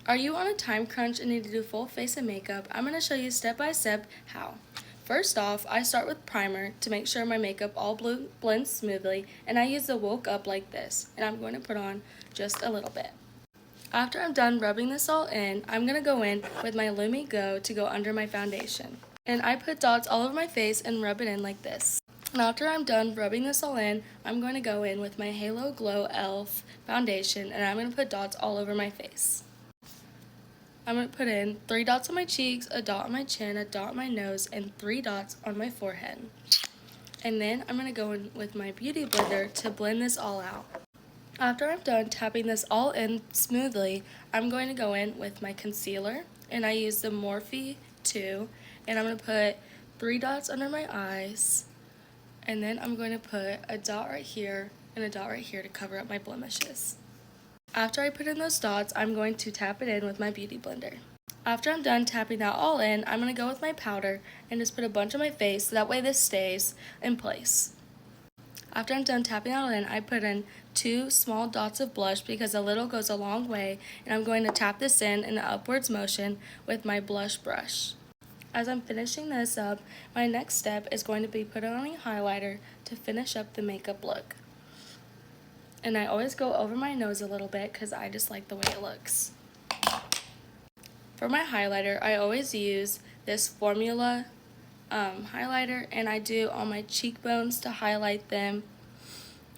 Are you on a time crunch and need to do full face of makeup? I'm going to show you step by step how. First off, I start with primer to make sure my makeup all blends smoothly, and I use the Woke Up like this, and I'm going to put on just a little bit. After I'm done rubbing this all in, I'm going to go in with my Lumi Go to go under my foundation. And I put dots all over my face and rub it in like this. And after I'm done rubbing this all in, I'm going to go in with my Halo Glow e.l.f. foundation, and I'm going to put dots all over my face. I'm going to put in 3 dots on my cheeks, a dot on my chin, a dot on my nose, and 3 dots on my forehead. And then I'm going to go in with my Beauty Blender to blend this all out. After I'm done tapping this all in smoothly, I'm going to go in with my concealer, and I use the Morphe 2, and I'm going to put 3 dots under my eyes, and then I'm going to put a dot right here and a dot right here to cover up my blemishes. After I put in those dots, I'm going to tap it in with my Beauty Blender. After I'm done tapping that all in, I'm going to go with my powder and just put a bunch on my face so that way this stays in place. After I'm done tapping that all in, I put in 2 small dots of blush because a little goes a long way, and I'm going to tap this in an upwards motion with my blush brush. As I'm finishing this up, my next step is going to be putting on a highlighter to finish up the makeup look. And I always go over my nose a little bit because I just like the way it looks. For my highlighter, I always use this Formula highlighter, and I do on my cheekbones to highlight them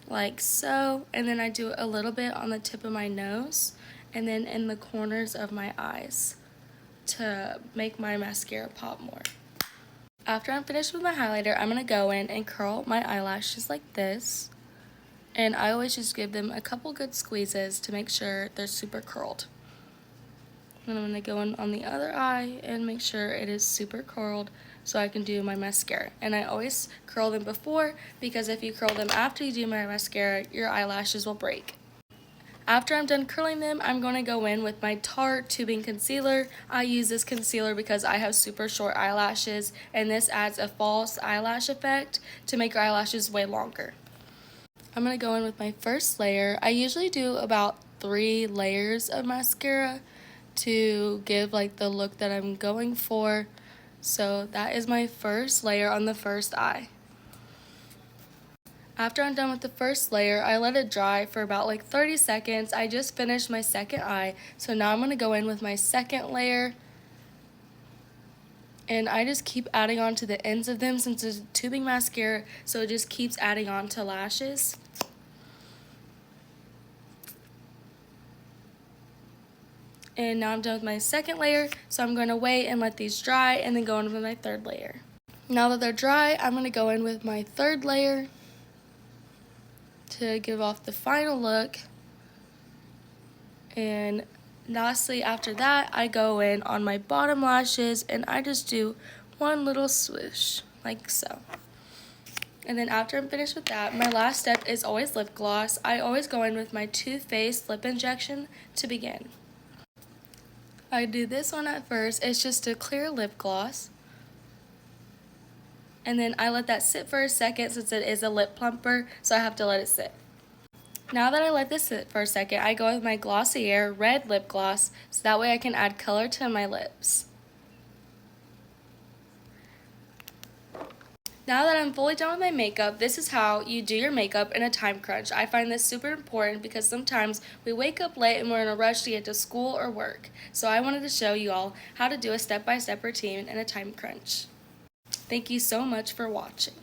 like so, and then I do a little bit on the tip of my nose and then in the corners of my eyes to make my mascara pop more. After I'm finished with my highlighter, I'm going to go in and curl my eyelashes like this. And I always just give them a couple good squeezes to make sure they're super curled. And I'm going to go in on the other eye and make sure it is super curled so I can do my mascara. And I always curl them before, because if you curl them after you do my mascara, your eyelashes will break. After I'm done curling them, I'm going to go in with my Tarte Tubing Concealer. I use this concealer because I have super short eyelashes, and this adds a false eyelash effect to make your eyelashes way longer. I'm going to go in with my first layer. I usually do about 3 layers of mascara to give like the look that I'm going for. So that is my first layer on the first eye. After I'm done with the first layer, I let it dry for about like 30 seconds. I just finished my second eye, so now I'm going to go in with my second layer. And I just keep adding on to the ends of them since it's tubing mascara, so it just keeps adding on to lashes. And now I'm done with my second layer, so I'm going to wait and let these dry and then go in with my third layer. Now that they're dry, I'm going to go in with my third layer to give off the final look. And lastly, after that, I go in on my bottom lashes and I just do one little swoosh, like so. And then after I'm finished with that, my last step is always lip gloss. I always go in with my Too Faced lip injection to begin. I do this one at first. It's just a clear lip gloss. And then I let that sit for a second since it is a lip plumper, so I have to let it sit. Now that I let this sit for a second, I go with my Glossier red lip gloss, so that way I can add color to my lips. Now that I'm fully done with my makeup, this is how you do your makeup in a time crunch. I find this super important because sometimes we wake up late and we're in a rush to get to school or work. So I wanted to show you all how to do a step-by-step routine in a time crunch. Thank you so much for watching.